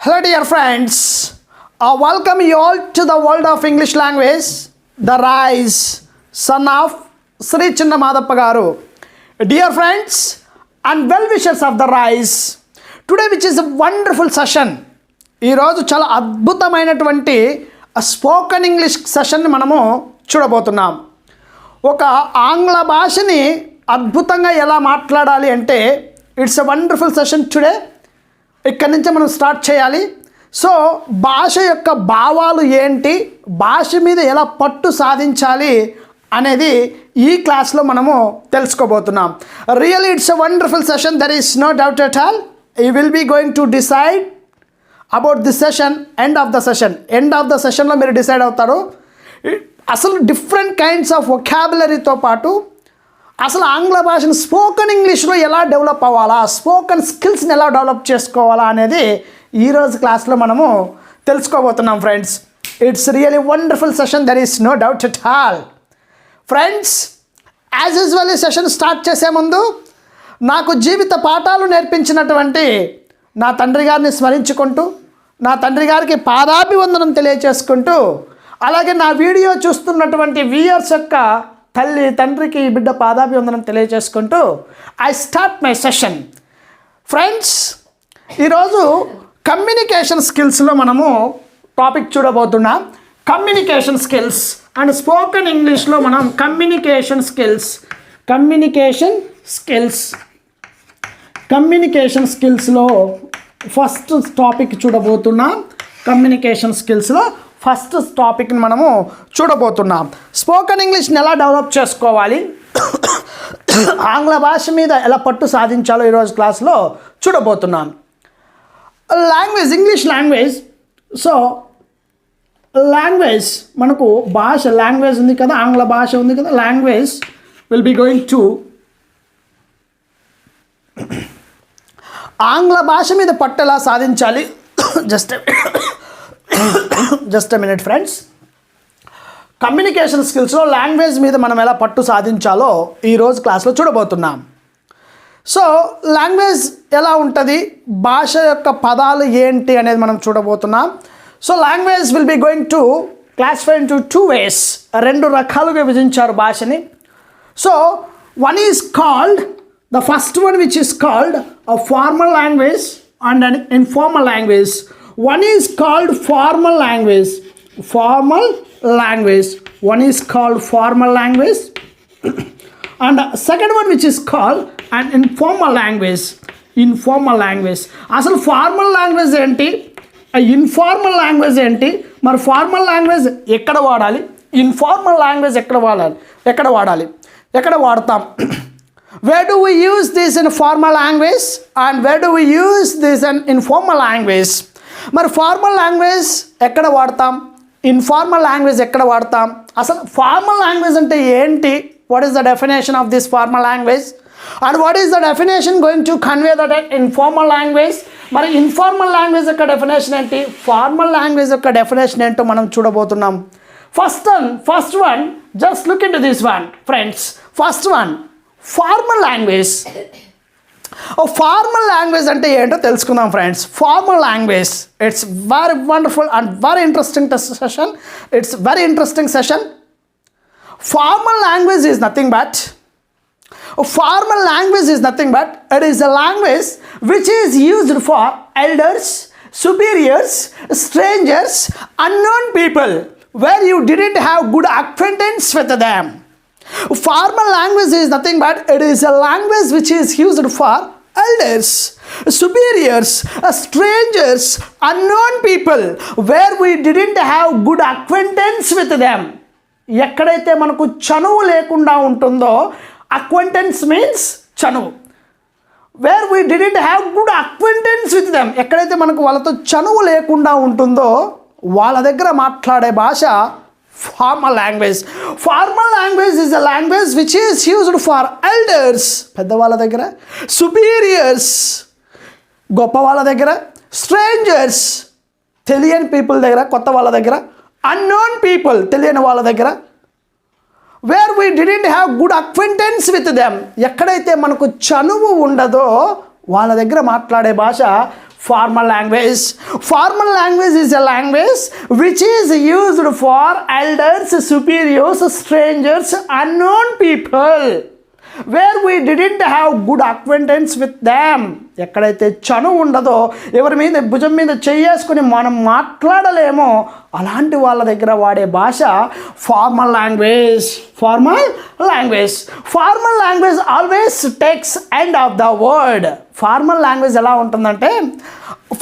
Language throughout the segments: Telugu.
Hello dear friends, welcome you all to the world of English language, the Rise, son of Sri Chinnamadappa garu. Dear friends and well-wishers of the Rise, today which is a wonderful session. ఈ రోజు చాలా అద్భుతమైనటువంటి స్పోకెన్ ఇంగ్లీష్ సెషన్ మనము చూడబోతున్నాం. ఒక ఆంగ్ల భాషని అద్భుతంగా ఎలా మాట్లాడాలి అంటే it's a wonderful session today. ఇక్కడి నుంచి మనం స్టార్ట్ చేయాలి. సో భాష యొక్క భావాలు ఏంటి, భాష మీద ఎలా పట్టు సాధించాలి అనేది ఈ క్లాస్లో మనము తెలుసుకోబోతున్నాం. Really it's a wonderful session, there is no doubt at all. You will be going to decide about this session end of the సెషన్లో మీరు డిసైడ్ అవుతారు. అసలు డిఫరెంట్ కైండ్స్ ఆఫ్ వొకాబులరీతో పాటు అసలు ఆంగ్ల భాషను స్పోకెన్ ఇంగ్లీష్లో ఎలా డెవలప్ అవ్వాలా, స్పోకెన్ స్కిల్స్ని ఎలా డెవలప్ చేసుకోవాలా అనేది ఈరోజు క్లాస్లో మనము తెలుసుకోబోతున్నాం friends. It's really wonderful session, there is no doubt at all. Friends, as usual ఈ సెషన్ స్టార్ట్ చేసే ముందు నాకు జీవిత పాఠాలు నేర్పించినటువంటి నా తండ్రి గారిని స్మరించుకుంటూ, నా తండ్రి గారికి పాదాభివందనం తెలియచేసుకుంటూ, అలాగే నా వీడియో చూస్తున్నటువంటి వ్యూయర్స్ యొక్క తల్లి తండ్రికి బిడ్డ పాదాభివందనం తెలియజేసుకుంటూ I start my session. Friends, ఈరోజు కమ్యూనికేషన్ స్కిల్స్లో మనము టాపిక్ చూడబోతున్నాం. కమ్యూనికేషన్ స్కిల్స్ అండ్ స్పోకెన్ ఇంగ్లీష్లో మనం కమ్యూనికేషన్ స్కిల్స్లో ఫస్ట్ టాపిక్ చూడబోతున్నాం. కమ్యూనికేషన్ స్కిల్స్లో ఫస్ట్ టాపిక్ని మనము చూడబోతున్నాం. స్పోకెన్ ఇంగ్లీష్ని ఎలా డెవలప్ చేసుకోవాలి, ఆంగ్ల భాష మీద ఎలా పట్టు సాధించాలో ఈరోజు క్లాస్లో చూడబోతున్నాం. Language, English language. So language మనకు భాష, లాంగ్వేజ్ ఉంది కదా, ఆంగ్ల భాష ఉంది కదా. Language will be going to ఆంగ్ల భాష మీద పట్టు ఎలా సాధించాలి. Just a minute friends. Communication స్కిల్స్లో లాంగ్వేజ్ మీద మనం ఎలా పట్టు సాధించాలో ఈరోజు క్లాస్లో చూడబోతున్నాం. సో లాంగ్వేజ్ ఎలా ఉంటుంది, భాష యొక్క పదాలు ఏంటి అనేది మనం చూడబోతున్నాం. So language will be going to classify into 2 ways. 2 రకాలుగా విభజించారు భాషని. So one is called, the first one which is called a formal language and an informal language. One is called formal language. One is called formal language. And second one which is called an informal language. అసలు ఫార్మల్ లాంగ్వేజ్ ఏంటి, ఇన్ఫార్మల్ లాంగ్వేజ్ ఏంటి, మరి ఫార్మల్ లాంగ్వేజ్ ఎక్కడ వాడాలి, ఇన్ఫార్మల్ లాంగ్వేజ్ ఎక్కడ వాడతాం. Where do we use this in formal language and where do we use this in informal language? మరి ఫార్మల్ లాంగ్వేజ్ ఎక్కడ వాడతాం, ఇన్ఫార్మల్ లాంగ్వేజ్ ఎక్కడ వాడతాం, అసలు ఫార్మల్ లాంగ్వేజ్ అంటే ఏంటి, what is the definition of this formal language and what is the definition going to convey that informal language. మరి ఇన్ఫార్మల్ లాంగ్వేజ్ యొక్క డెఫినేషన్ ఏంటి, ఫార్మల్ లాంగ్వేజ్ యొక్క డెఫినేషన్ ఏంటో మనం చూడబోతున్నాం. First one just look in to this one friends. First one, formal language. Formal language అంటే ఏంటో తెలుసుకుందాం friends. Formal language, it's very wonderful and very interesting session. Formal language is nothing but it is a language which is used for elders, superiors, strangers, unknown people where you didn't have good acquaintance with them. Formal language is nothing but it is a language which is used for elders, superiors, strangers, unknown people where we didn't have good acquaintance with them. ఎక్కడైతే మనకు చనువు లేకుండా ఉంటుందో, acquaintance means చనువు, where we didn't have good acquaintance with them, ఎక్కడైతే మనకు వాళ్ళతో చనువు లేకుండా ఉంటుందో వాళ్ళ దగ్గర మాట్లాడే భాష formal language. Formal language is a language which is used for elders, పెద్దవాళ్ళ దగ్గర, సుపీరియర్స్, గొప్ప వాళ్ళ దగ్గర, స్ట్రేంజర్స్, తెలియని పీపుల్ దగ్గర, కొత్త వాళ్ళ దగ్గర, అన్నోన్ పీపుల్, తెలియని వాళ్ళ దగ్గర, where we didn't have good acquaintance with them, ఎక్కడైతే మనకు చనువు ఉండదో వాళ్ళ దగ్గర మాట్లాడే భాష Formal language. Formal language is a language which is used for elders, superiors, strangers, unknown people, where we didn't have good acquaintance with them. ఎక్కడైతే చనువు ఉండదో, ఎవరి మీద భుజం మీద చేసుకుని మనం మాట్లాడలేమో అలాంటి వాళ్ళ దగ్గర వాడే భాష formal language. Formal language. Formal language always takes end of the word. Formal language ఎలా ఉంటుందంటే,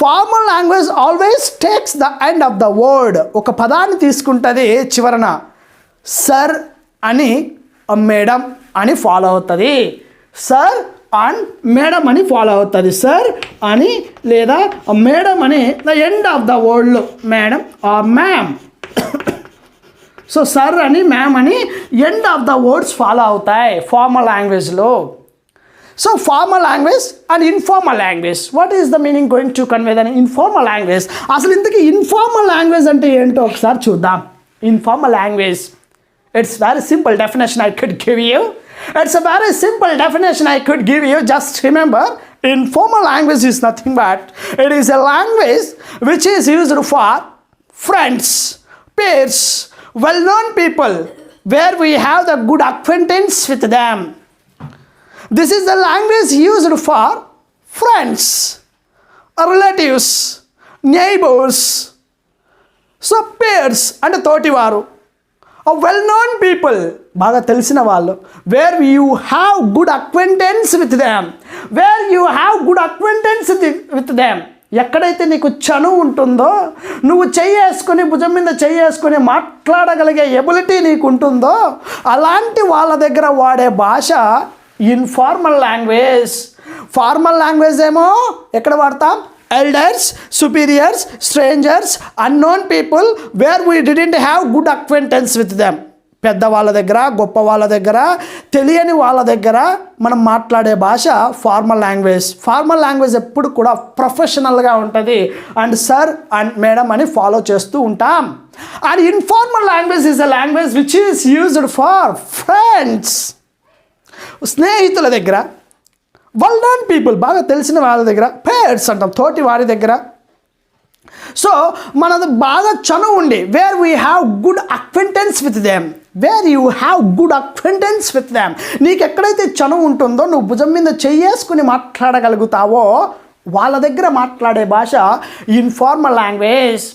formal language always takes the end of the word. ఒక పదాన్ని తీసుకుంటుంది, చివరన సర్ అని మేడం అని ఫాలో అవుతుంది. సర్ అండ్ మేడం అని ఫాలో అవుతుంది. సర్ అని లేదా మేడం అని ద ఎండ్ ఆఫ్ ద వర్డ్లో madam or ma'am. So sir అని మ్యామ్ అని end of the words follow అవుతాయి ఫార్మల్ లాంగ్వేజ్లో. So formal language and informal language. What is the meaning going to convey than informal language? అసలు ఇంతకీ ఇన్ఫార్మల్ లాంగ్వేజ్ అంటే ఏంటో ఒకసారి చూద్దాం. Informal language, it's very simple definition I could give you. It's a very simple definition I could give you. Just remember, informal language is nothing but it is a language which is used for friends, peers, well-known people, where we have the good acquaintance with them. This is the language used for friends, relatives, neighbors, so peers and తోటివారు, a well-known people, బాగా తెలిసిన వాళ్ళు, where you have good acquaintance with them, where you have good acquaintance with them. ఎక్కడైతే నీకు చనువు ఉంటుందో, నువ్వు చేసుకొని భుజం మీద చేసుకొని మాట్లాడగలిగే ఎబిలిటీ నీకు ఉంటుందో అలాంటి వాళ్ళ దగ్గర వాడే భాష ఇన్ఫార్మల్ లాంగ్వేజ్. ఫార్మల్ లాంగ్వేజ్ ఏమో ఎక్కడ వాడతాం? elders, superiors, strangers, unknown people, where we didn't have good acquaintance with them. పెద్ద వాళ్ళ దగ్గర, గొప్ప వాళ్ళ దగ్గర, తెలియని వాళ్ళ దగ్గర మనం మాట్లాడే భాష ఫార్మల్ లాంగ్వేజ్. ఫార్మల్ లాంగ్వేజ్ ఎప్పుడు కూడా ప్రొఫెషనల్గా ఉంటుంది అండ్ సర్ అండ్ మేడం అని ఫాలో చేస్తూ ఉంటాం. And informal language is a language which is used for friends, స్నేహితుల దగ్గర, well-known people, బాగా తెలిసిన వాళ్ళ దగ్గర, పేర్స్ అంటాం, తోటి వారి దగ్గర. సో మనది బాగా చనువు ఉండి, where we have good acquaintance with them, where you have good acquaintance with them. నీకు ఎక్కడైతే చనువు ఉంటుందో, నువ్వు భుజం మీద చేసుకుని మాట్లాడగలుగుతావో వాళ్ళ దగ్గర మాట్లాడే భాష ఇన్ఫార్మల్ లాంగ్వేజ్.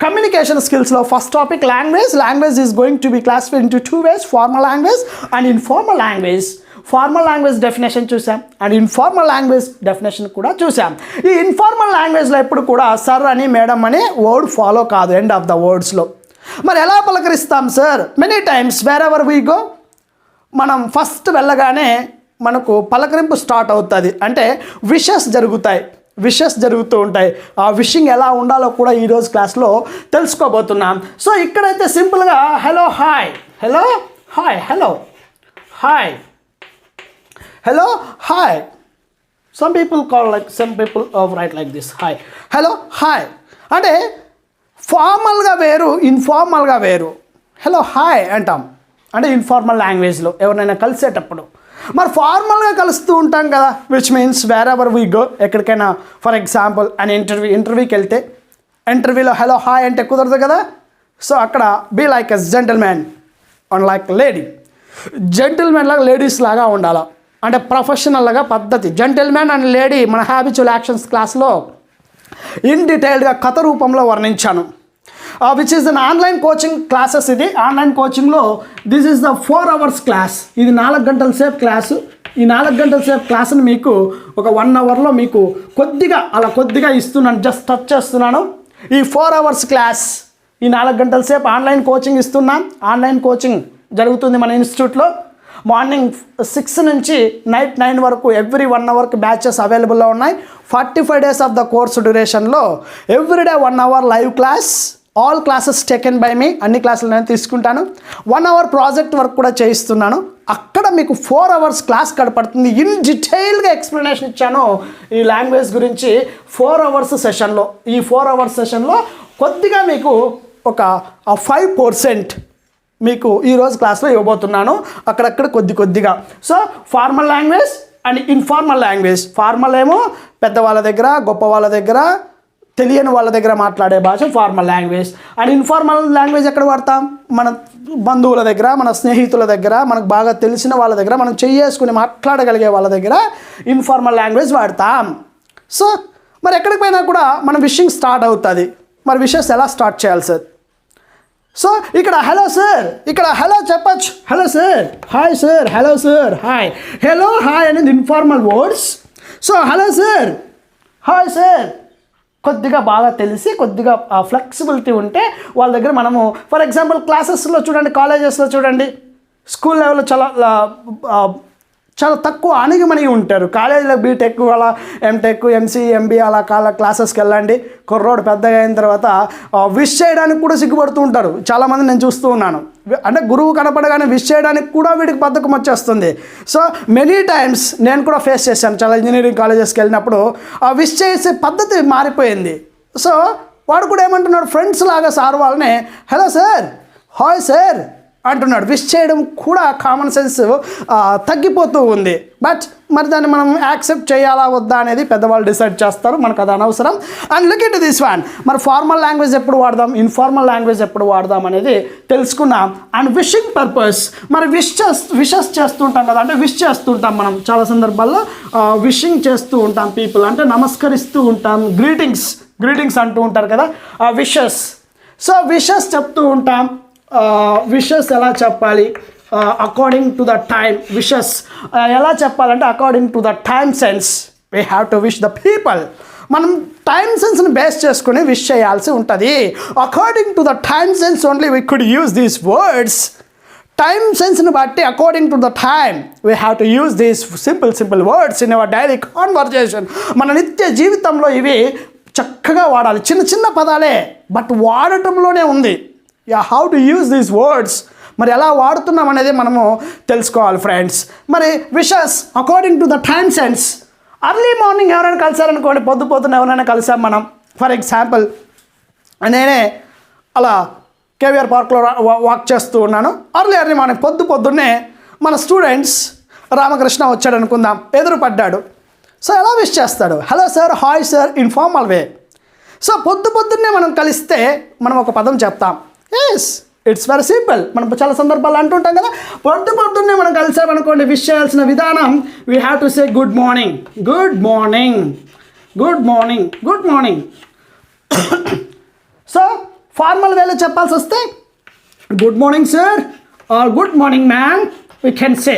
కమ్యూనికేషన్ స్కిల్స్లో first topic language. Language is going to be classified into 2 ways, formal language and informal language. Formal language definition చూసాం అండ్ ఇన్ఫార్మల్ లాంగ్వేజ్ డెఫినేషన్ కూడా చూసాం. ఈ ఇన్ఫార్మల్ లాంగ్వేజ్లో ఎప్పుడు కూడా సర్ అని మేడం అని వర్డ్ ఫాలో కాదు ఎండ్ ఆఫ్ ద వర్డ్స్లో. మరి ఎలా పలకరిస్తాం sir? Many times wherever we go, మనం ఫస్ట్ వెళ్ళగానే మనకు పలకరింపు స్టార్ట్ అవుతుంది. అంటే విషెస్ జరుగుతాయి, విషెస్ జరుగుతూ ఉంటాయి. ఆ విషింగ్ ఎలా ఉండాలో కూడా ఈరోజు క్లాస్లో తెలుసుకోబోతున్నాం. సో ఇక్కడైతే సింపుల్గా hello hi, hello hi, hello hi, hello hi. Some people call like, some people write like this, hi, hello hi. అంటే ఫార్మల్గా వేరు, ఇన్ఫార్మల్గా వేరు. హలో హాయ్ అంటాం అంటే ఇన్ఫార్మల్ లాంగ్వేజ్లో ఎవరినైనా కలిసేటప్పుడు. మరి ఫార్మల్గా కలుస్తూ ఉంటాం కదా, which means wear ever we go, ఎక్కడికైనా ఫర్ ఎగ్జాంపుల్ అని ఇంటర్వ్యూకి వెళ్తే ఇంటర్వ్యూలో హలో హాయ్ అంటే కుదరదు కదా. సో అక్కడ be like a gentlemen and like lady. Gentlemen లాగా లేడీస్ లాగా ఉండాలా, అంటే ప్రొఫెషనల్గా పద్ధతి. జెంటిల్మెన్ అండ్ లేడీ మన హ్యాబిచువల్ యాక్షన్స్ క్లాస్లో ఇన్ డీటెయిల్డ్గా కథ రూపంలో వర్ణించాను. Which is an online coaching classes. ఇది ఆన్లైన్ కోచింగ్లో this is the 4 hours class. ఇది 4 గంటల సేపు క్లాసు. ఈ 4 గంటల సేపు క్లాసుని మీకు ఒక 1 hourలో మీకు కొద్దిగా ఇస్తున్నాను, జస్ట్ టచ్ చేస్తున్నాను. ఈ 4 hours క్లాస్, ఈ 4 గంటల సేపు ఆన్లైన్ కోచింగ్ ఇస్తున్నాం. ఆన్లైన్ కోచింగ్ జరుగుతుంది మన ఇన్స్టిట్యూట్లో. మార్నింగ్ 6 నుంచి నైట్ 9 వరకు ఎవ్రీ 1 hourకి బ్యాచెస్ అవైలబుల్లో ఉన్నాయి. 45 days ఆఫ్ ద కోర్స్ డ్యూరేషన్లో everyday 1 hour live class, all classes taken by me. అన్ని క్లాసులు నేను తీసుకుంటాను. 1 hour ప్రాజెక్ట్ వర్క్ కూడా చేయిస్తున్నాను. అక్కడ మీకు 4 hours క్లాస్ కనపడుతుంది. ఇన్ డీటెయిల్గా ఎక్స్ప్లెనేషన్ ఇచ్చాను ఈ లాంగ్వేజ్ గురించి 4 hours సెషన్లో. ఈ 4 hours సెషన్లో కొద్దిగా మీకు ఒక 5% మీకు ఈరోజు క్లాస్లో ఇవ్వబోతున్నాను, అక్కడక్కడ కొద్దిగా. So formal language, and informal language. Formal ఏమో పెద్దవాళ్ళ దగ్గర, గొప్ప వాళ్ళ దగ్గర, తెలియని వాళ్ళ దగ్గర మాట్లాడే భాష formal language. And informal language ఎక్కడ వాడతాం? మన బంధువుల దగ్గర, మన స్నేహితుల దగ్గర, మనకు బాగా తెలిసిన వాళ్ళ దగ్గర, మనం చేసుకుని మాట్లాడగలిగే వాళ్ళ దగ్గర ఇన్ఫార్మల్ లాంగ్వేజ్ వాడతాం. సో మరి ఎక్కడికి పోయినా కూడా మన విషింగ్ స్టార్ట్ అవుతుంది. మరి విషెస్ ఎలా స్టార్ట్ చేయాలి సార్? సో ఇక్కడ హలో సార్, ఇక్కడ హలో చెప్పచ్చు. Hello sir, hi sir, hello sir, hi. Hello hi అనేది informal words. So hello sir, hi sir కొద్దిగా బాగా తెలిసి, కొద్దిగా ఫ్లెక్సిబిలిటీ ఉంటే వాళ్ళ దగ్గర మనము, ఫర్ ఎగ్జాంపుల్ క్లాసెస్లో చూడండి, కాలేజెస్లో చూడండి, స్కూల్ లెవెల్లో చాలా తక్కువ అణిగిమణిగి ఉంటారు. కాలేజీలో బీటెక్ అలా, ఎంటెక్, ఎంసీ, ఎంబీఏ అలా క్లాసెస్కి వెళ్ళండి. కుర్రోడు పెద్దగా అయిన తర్వాత విష్ చేయడానికి కూడా సిగ్గుపడుతూ ఉంటారు చాలామంది, నేను చూస్తూ ఉన్నాను. అంటే గురువు కనపడగానే విష్ చేయడానికి కూడా వీడికి బద్ధకం వచ్చేస్తుంది. సో మెనీ టైమ్స్ నేను కూడా ఫేస్ చేశాను చాలా ఇంజనీరింగ్ కాలేజెస్కి వెళ్ళినప్పుడు. ఆ విష్ చేసే పద్ధతి మారిపోయింది. సో వాడు కూడా ఏమంటున్నాడు, ఫ్రెండ్స్ లాగా సార్ వాళ్ళని హలో సార్, హాయ్ సార్ అంటున్నాడు. విష్ చేయడం కూడా కామన్ సెన్స్ తగ్గిపోతూ ఉంది. బట్ మరి దాన్ని మనం యాక్సెప్ట్ చేయాలా వద్దా అనేది పెద్దవాళ్ళు డిసైడ్ చేస్తారు, మనకు అది అనవసరం. And look at this one, మరి ఫార్మల్ లాంగ్వేజ్ ఎప్పుడు వాడదాం, ఇన్ఫార్మల్ లాంగ్వేజ్ ఎప్పుడు వాడదాం అనేది తెలుసుకున్నాం. అండ్ విషింగ్ పర్పస్, మరి విషెస్ చేస్తుంటాం కదా, అంటే విష్ చేస్తుంటాం మనం చాలా సందర్భాల్లో, విషింగ్ చేస్తూ ఉంటాం పీపుల్, అంటే నమస్కరిస్తూ ఉంటాం, గ్రీటింగ్స్ అంటూ ఉంటారు కదా, విషెస్. సో విషెస్ చెప్తూ ఉంటాం. విషెస్ ఎలా చెప్పాలి? According to the time. Wishes ఎలా చెప్పాలంటే according to the time sense we have to wish the people. మనం టైమ్ సెన్స్ని బేస్ చేసుకుని విష్ చేయాల్సి ఉంటుంది. According to the time sense only we could use these words. Time సెన్స్ని బట్టి according to the time we have to use these simple words in our daily conversation. మన నిత్య జీవితంలో ఇవి చక్కగా వాడాలి. చిన్న పదాలే, బట్ వాడటంలోనే ఉంది. How to use these words, మరి ఎలా వాడుతున్నాం అనేది మనము తెలుసుకోవాలి ఫ్రెండ్స్. మరి wishes according to the time sense. Early morning ఎవరైనా కలిసారనుకోండి, పొద్దున ఎవరైనా కలిసాం మనం. ఫర్ ఎగ్జాంపుల్ నేనే అలా కేవీఆర్ పార్క్లో వాక్ చేస్తూ ఉన్నాను. అర్లీ మార్నింగ్ పొద్దున్నే మన స్టూడెంట్స్ రామకృష్ణ వచ్చాడు అనుకుందాం, ఎదురు పడ్డాడు. సో ఎలా విష్ చేస్తాడు? Hello sir, hi sir, informal way. So పొద్దున్నే మనం కలిస్తే మనం ఒక పదం చెప్తాం. Yes, it's very simple. మనం చాలా సందర్భాలు అంటుంటాం కదా, పొద్దున్నే మనం కలిసామనుకోండి, విష్ చేయాల్సిన విధానం we have to say good morning, good morning, good morning, good morning. So formal వేలో చెప్పాల్సి వస్తే good morning sir or good morning ma'am we can say.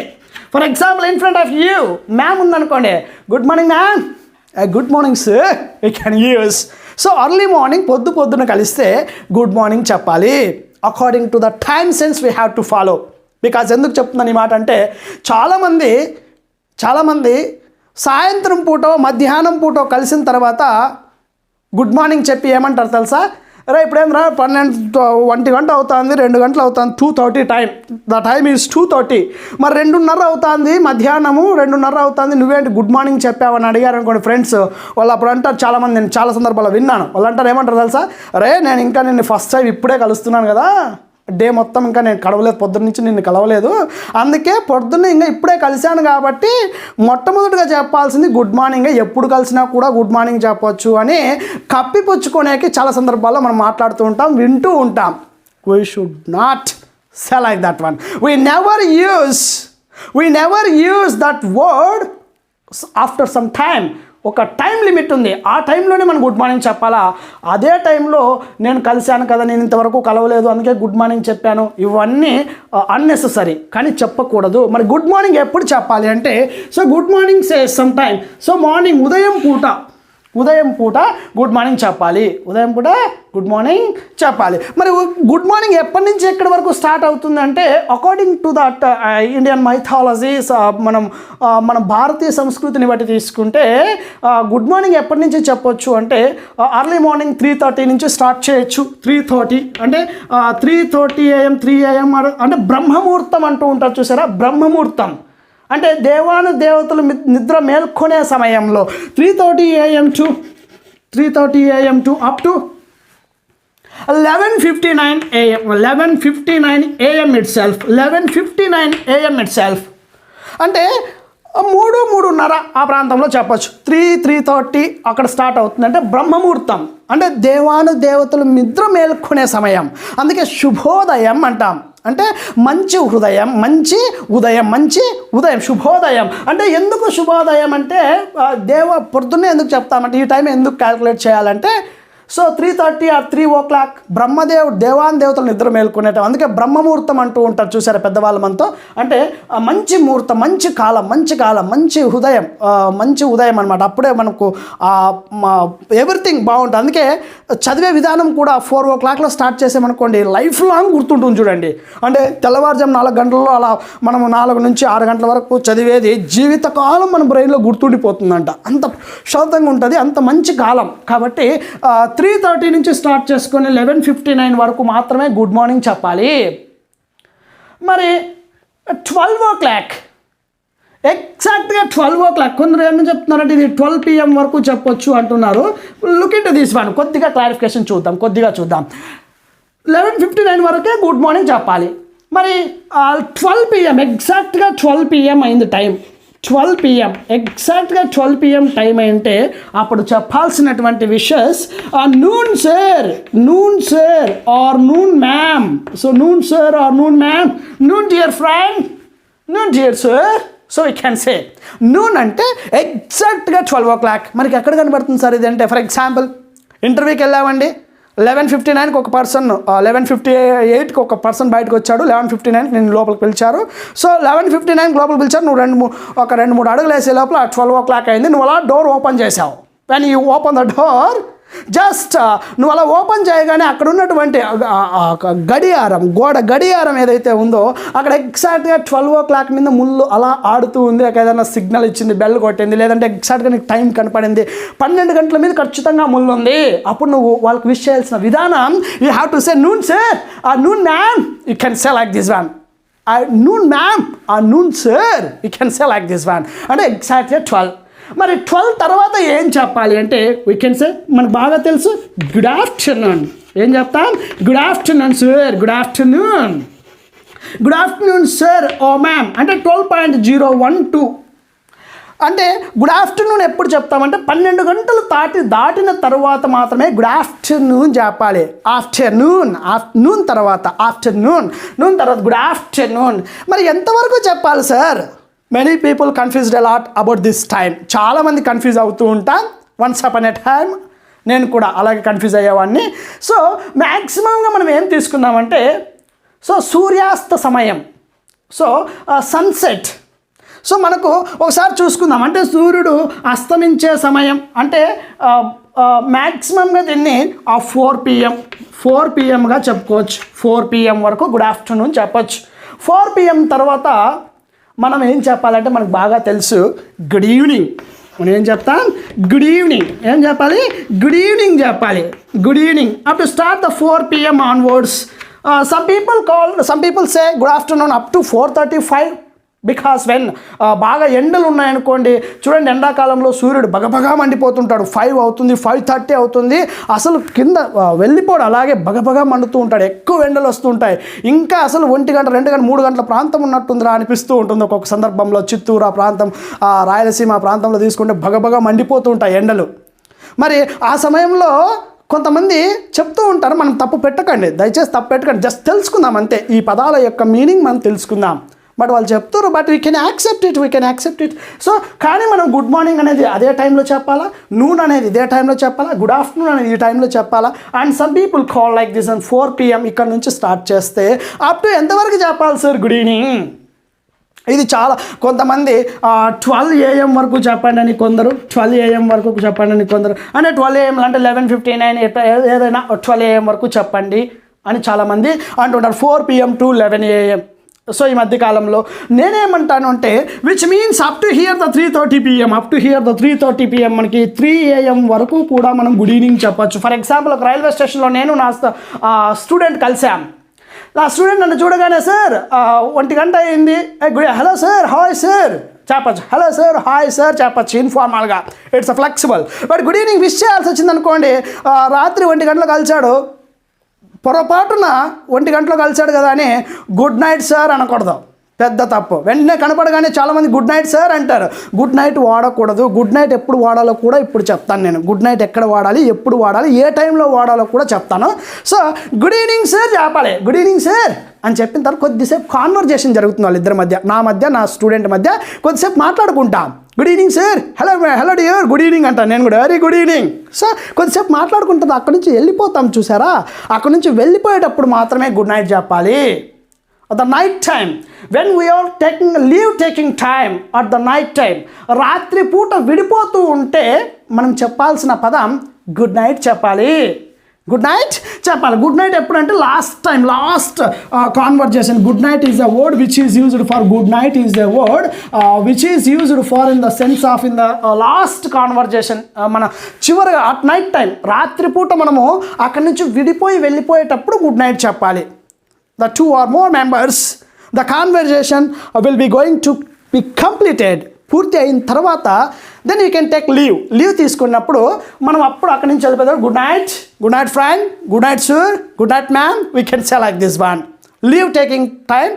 For example in front of you ma'am ఉందనుకోండి, good morning ma'am, good morning sir we can use. So early morning పొద్దున కలిస్తే గుడ్ మార్నింగ్ చెప్పాలి. According to the time sense we have to follow. Because ఎందుకు చెప్తున్నాను ఈ మాట అంటే, చాలామంది సాయంత్రం పూటో మధ్యాహ్నం పూటో కలిసిన తర్వాత గుడ్ మార్నింగ్ చెప్పి ఏమంటారు తెలుసా? రే ఇప్పుడేం రా 1 గంట అవుతుంది, 2 గంటలు అవుతుంది, 2:30 టైం, ద టైమ్ ఈజ్ 2:30. మరి 2:30 అవుతుంది, మధ్యాహ్నము 2:30 అవుతుంది, నువ్వేంటి గుడ్ మార్నింగ్ చెప్పావని అడిగారు అనుకోండి ఫ్రెండ్స్. వాళ్ళు అప్పుడు అంటారు, చాలామంది నేను చాలా సందర్భాల్లో విన్నాను, వాళ్ళు అంటారు ఏమంటారు తెలుసా? రే నేను ఇంకా నిన్ను ఫస్ట్ టైం ఇప్పుడే కలుస్తున్నాను కదా, డే మొత్తం ఇంకా నేను కలవలేదు, పొద్దున్న నుంచి నిన్ను కలవలేదు, అందుకే పొద్దున్న ఇంకా ఇప్పుడే కలిశాను కాబట్టి మొట్టమొదటిగా చెప్పాల్సింది గుడ్ మార్నింగ్, ఎప్పుడు కలిసినా కూడా గుడ్ మార్నింగ్ చెప్పొచ్చు అని కప్పిపుచ్చుకోనేకి చాలా సందర్భాల్లో మనం మాట్లాడుతూ ఉంటాం, వింటూ ఉంటాం. We should not say like that one. We never use that word after some time. ఒక టైం లిమిట్ ఉంది, ఆ టైంలోనే మనం గుడ్ మార్నింగ్ చెప్పాలా. అదే టైంలో నేను కలిశాను కదా, నేను ఇంతవరకు కలవలేదు అందుకే గుడ్ మార్నింగ్ చెప్పాను, ఇవన్నీ అన్నెసెసరీ, కానీ చెప్పకూడదు. మరి గుడ్ మార్నింగ్ ఎప్పుడు చెప్పాలి అంటే, so good morning say some time. So morning ఉదయం పూట గుడ్ మార్నింగ్ చెప్పాలి, ఉదయం పూట గుడ్ మార్నింగ్ చెప్పాలి. మరి గుడ్ మార్నింగ్ ఎప్పటి నుంచి ఎక్కడి వరకు స్టార్ట్ అవుతుందంటే, according to that Indian mythologies, మన భారతీయ సంస్కృతిని బట్టి తీసుకుంటే గుడ్ మార్నింగ్ ఎప్పటి నుంచి చెప్పొచ్చు అంటే, అర్లీ మార్నింగ్ 3:30 నుంచి స్టార్ట్ చేయొచ్చు. 3:30 అంటే 3:30 AM 3 AM అంటే బ్రహ్మముహూర్తం అంటూ ఉంటారు చూసారా, బ్రహ్మముహూర్తం అంటే దేవతలు నిద్ర మేల్కొనే సమయంలో 3:30 AM to up to 11:59 AM 11:59 AM itself 11:59 AM itself. అంటే 3:30 ఆ ప్రాంతంలో చెప్పచ్చు. 3:30 అక్కడ స్టార్ట్ అవుతుంది. అంటే బ్రహ్మముహూర్తం, అంటే దేవతలు నిద్ర మేల్కొనే సమయం. అందుకే శుభోదయం అంటాం. అంటే మంచి ఉదయం శుభోదయం. అంటే ఎందుకు శుభోదయం అంటే పొద్దున్నే ఎందుకు చెప్తామంటే ఈ టైం ఎందుకు క్యాలిక్యులేట్ చేయాలంటే, సో 3:30 ఆర్ 3 o'clock దేవతలు నిద్ర మేల్కొనేటం. అందుకే బ్రహ్మముహూర్తం అంటూ ఉంటారు చూసారా పెద్దవాళ్ళ మనతో. అంటే మంచి ముహూర్తం, మంచి కాలం, మంచి ఉదయం అనమాట. అప్పుడే మనకు ఎవ్రీథింగ్ బాగుంటుంది. అందుకే చదివే విధానం కూడా 4 o'clockలో స్టార్ట్ చేసామనుకోండి, లైఫ్ లాంగ్ గుర్తుంటుంది చూడండి. అంటే తెల్లవారుజాము 4 గంటల్లో అలా మనము 4 నుంచి 6 గంటల వరకు చదివేది జీవితకాలం మన బ్రెయిన్లో గుర్తుండిపోతుందంట. అంత శాంతంగా ఉంటుంది, అంత మంచి కాలం. కాబట్టి 3:30 నుంచి స్టార్ట్ చేసుకొని 11:59 వరకు మాత్రమే గుడ్ మార్నింగ్ చెప్పాలి. మరి 12 o'clock, ఎగ్జాక్ట్గా 12 o'clock, కొందరు ఏమని చెప్తున్నారంటే ఇది 12 PM వరకు చెప్పొచ్చు అంటున్నారు. లుక్ ఇట్ దిస్ వన్, కొద్దిగా క్లారిఫికేషన్ చూద్దాం. 11:59 వరకే గుడ్ మార్నింగ్ చెప్పాలి. మరి 12 PM, ఎగ్జాక్ట్గా 12 PM అయింది టైం. 12 PM, ఎగ్జాక్ట్గా 12 PM టైం అంటే అప్పుడు చెప్పాల్సినటువంటి wishes noon sir or noon ma'am. So noon sir or noon ma'am, noon dear friend, noon dear sir. So we can say noon అంటే ఎగ్జాక్ట్గా 12 o'clock. మనకి ఎక్కడ కనబడుతుంది సార్ ఇది అంటే, ఫర్ ఎగ్జాంపుల్ ఇంటర్వ్యూకి వెళ్ళామండి, 11:59కి ఒక పర్సన్, 11:58కి ఒక పర్సన్ బయటకు వచ్చాడు, 11:59కి నేను లోపలికి పిలిచారు. సో 11:59కి లోపలికి పిలిచారు, నువ్వు 2-3 అడుగులు వేసే లోపల 12 o'clock అయింది. నువ్వు అలా డోర్ ఓపెన్ చేసావు. When you open the door, just నువ్వు అలా ఓపెన్ చేయగానే అక్కడ ఉన్నటువంటి గడియారం ఏదైతే ఉందో అక్కడ ఎగ్జాక్ట్గా 12 o'clock మీద ముళ్ళు అలా ఆడుతూ ఉంది. ఏదైనా సిగ్నల్ ఇచ్చింది, బెల్ కొట్టింది, లేదంటే ఎగ్జాక్ట్గా నీకు టైం కనపడింది. 12 గంటల మీద ఖచ్చితంగా ముళ్ళు ఉంది. అప్పుడు నువ్వు వాళ్ళకి విష్ చేయాల్సిన విధానం, you have to say noon sir or noon ma'am. You can say like this one, noon ma'am or noon sir. You can say like this one. అంటే ఎగ్జాక్ట్గా 12. మరి 12 తర్వాత ఏం చెప్పాలి అంటే, వీ కెన్ సే, మనకు బాగా తెలుసు, గుడ్ ఆఫ్టర్నూన్. ఏం చెప్తాం? Good afternoon sir, good afternoon sir or ma'am. అంటే 12.012. అంటే గుడ్ ఆఫ్టర్నూన్ ఎప్పుడు చెప్తామంటే 12 గంటలు దాటిన తర్వాత మాత్రమే గుడ్ ఆఫ్టర్నూన్ చెప్పాలి. ఆఫ్టర్నూన్ తర్వాత గుడ్ ఆఫ్టర్నూన్. మరి ఎంతవరకు చెప్పాలి sir? Many people confused a lot about this time. చాలామంది కన్ఫ్యూజ్ అవుతూ ఉంటాం. వన్స్ అపాన్ ఎ టైం నేను కూడా అలాగే కన్ఫ్యూజ్ అయ్యేవాడిని. సో మ్యాక్సిమంగా మనం ఏం తీసుకుందామంటే, సో సూర్యాస్త సమయం, సో సన్సెట్. సో మనకు ఒకసారి చూసుకుందాం. అంటే సూర్యుడు అస్తమించే సమయం అంటే మ్యాక్సిమంగా దీన్ని 4 PM చెప్పుకోవచ్చు. 4 PM వరకు గుడ్ ఆఫ్టర్నూన్ చెప్పచ్చు. 4 PM తర్వాత మనం ఏం చెప్పాలంటే, మనకు బాగా తెలుసు, గుడ్ ఈవినింగ్. మనం ఏం చెప్తాం? Good evening. ఏం చెప్పాలి? గుడ్ ఈవినింగ్ చెప్పాలి. Good evening up to start the 4 PM onwards. some people say good afternoon up to 4:35. Because when బాగా ఎండలు ఉన్నాయనుకోండి, చూడండి ఎండాకాలంలో సూర్యుడు బగబగా మండిపోతుంటాడు. 5 అవుతుంది, 5:30 అవుతుంది, అసలు కింద వెళ్ళిపోడు, అలాగే బగబగా మండుతూ ఉంటాడు. ఎక్కువ ఎండలు వస్తుంటాయి. ఇంకా అసలు 1 గంట 2 గంట 3 గంటల ప్రాంతం ఉన్నట్టుందిరా అనిపిస్తూ ఉంటుంది ఒక్కొక్క సందర్భంలో. చిత్తూరు ఆ ప్రాంతం, రాయలసీమ ప్రాంతంలో తీసుకుంటే బగబగా మండిపోతూ ఉంటాయి ఎండలు. మరి ఆ సమయంలో కొంతమంది చెప్తూ ఉంటారు, మనం తప్పు పెట్టకండి, దయచేసి తప్పు పెట్టకండి, జస్ట్ తెలుసుకుందాం అంతే, ఈ పదాల యొక్క మీనింగ్ మనం తెలుసుకుందాం. బట్ వాళ్ళు చెప్తారు, but we can accept it. So కానీ మనం గుడ్ మార్నింగ్ అనేది అదే టైంలో చెప్పాలా, నూన్ అనేది ఇదే టైంలో చెప్పాలా, గుడ్ ఆఫ్టర్నూన్ అనేది ఈ టైంలో చెప్పాలా. And some people call like this and 4 PM ఇక్కడ నుంచి స్టార్ట్ చేస్తే అప్ టు ఎంతవరకు చెప్పాలి సార్ గుడ్ ఈవినింగ్? ఇది చాలా, కొంతమంది 12 AM వరకు చెప్పండి అని కొందరు, 12 AM వరకు చెప్పండి అని కొందరు, అంటే 12 AM అంటే 11:59 ఏదైనా 12 AM వరకు చెప్పండి అని చాలామంది అంటుంటారు. 4 PM to 11 AM. సో ఈ మధ్యకాలంలో నేనేమంటాను అంటే, which means up to hear the 3:30 PM, మనకి 3 AM వరకు కూడా మనం గుడ్ ఈవినింగ్ చెప్పచ్చు. ఫర్ ఎగ్జాంపుల్ ఒక రైల్వే స్టేషన్లో నేను నా స్టూడెంట్ కలిసాం. నా స్టూడెంట్ నన్ను చూడగానే, సార్ 1 గంట అయింది, హలో సార్, హాయ్ సార్ చెప్పచ్చు, హలో సార్, హాయ్ సార్ చెప్పచ్చు, ఇన్ఫార్మల్గా, it's flexible. But good evening wish చేయాల్సి వచ్చింది అనుకోండి, రాత్రి 1 గంటలో కలిసాడు, పొరపాటున 1 గంటలో కలిసాడు కదా అని గుడ్ నైట్ సార్ అనకూడదు. పెద్ద తప్పు. వెంటనే కనపడగానే చాలామంది గుడ్ నైట్ సార్ అంటారు. గుడ్ నైట్ వాడకూడదు. గుడ్ నైట్ ఎప్పుడు వాడాలో కూడా ఇప్పుడు చెప్తాను నేను. గుడ్ నైట్ ఎక్కడ వాడాలి, ఎప్పుడు వాడాలి, ఏ టైంలో వాడాలో కూడా చెప్తాను. సో గుడ్ ఈవినింగ్ సార్ చెప్పాలి. గుడ్ ఈవినింగ్ సార్ అని చెప్పిన తర్వాత కొద్దిసేపు కాన్వర్జేషన్ జరుగుతుంది వాళ్ళిద్దరి మధ్య, నా స్టూడెంట్ మధ్య కొద్దిసేపు మాట్లాడుకుంటాం. Good evening sir, hello dear, good evening అంటాను నేను కూడా, వెరీ గుడ్ ఈవినింగ్. సో కొద్దిసేపు మాట్లాడుకుంటుంది. అక్కడి నుంచి వెళ్ళిపోతాం చూసారా, అక్కడి నుంచి వెళ్ళిపోయేటప్పుడు మాత్రమే గుడ్ నైట్ చెప్పాలి. The night time, when we are taking time at the night time, రాత్రి పూట విడిపోతూ ఉంటే మనం చెప్పాల్సిన పదం గుడ్ నైట్ చెప్పాలి. గుడ్ నైట్ చెప్పాలి. గుడ్ నైట్ ఎప్పుడంటే last conversation. Good night is a word which is used for good night is a word which is used for in the sense of in the last conversation. మన చివరిగా అట్ నైట్ టైం, రాత్రిపూట మనము అక్కడి నుంచి వెళ్ళిపోయేటప్పుడు గుడ్ నైట్ చెప్పాలి. The two or more members, the conversation will be going to be completed. పూర్తి అయిన తర్వాత then you can take leave తీసుకున్నప్పుడు మనం అప్పుడు అక్కడి నుంచి చదివేది good night friend, good night sir, good night ma'am, we can say like this one. Leave taking time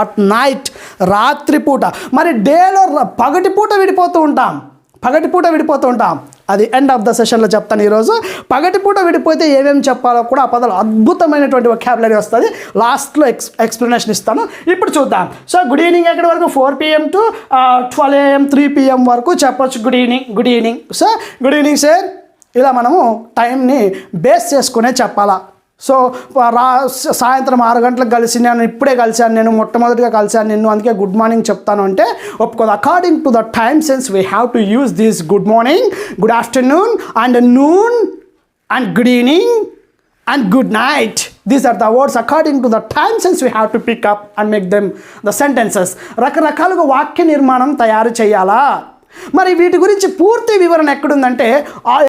at night, రాత్రిపూట. మరి డేలో పగటిపూట విడిపోతూ ఉంటాం. అది ఎండ్ ఆఫ్ ద సెషన్లో చెప్తాను ఈరోజు. పగటిపూట విడిపోతే ఏమేమి చెప్పాలో కూడా ఆ పదాలు అద్భుతమైనటువంటి వొకాబులరీ వస్తుంది. లాస్ట్లో ఎక్స్ప్లెనేషన్ ఇస్తాను. ఇప్పుడు చూద్దాం. సో గుడ్ ఈవినింగ్ ఎక్కడి వరకు 4 PM to 12 AM 3 PM వరకు చెప్పొచ్చు good evening. So good evening sir, ఇలా మనము టైంని బేస్ చేసుకునే చెప్పాలా. సో సాయంత్రం 6 గంటలకు ఇప్పుడే కలిశాను నేను, మొట్టమొదటిగా కలిశాను నిన్ను, అందుకే గుడ్ మార్నింగ్ చెప్తాను అంటే ఒప్పుకోదు. According to the time sense we have to use this good morning, good afternoon and noon and good evening and good night. These are the words according to the time sense we have to pick up and make them the sentences. రకరకాలుగా వాక్య నిర్మాణం తయారు చేయాలా. మరి వీటి గురించి పూర్తి వివరణ ఎక్కడుందంటే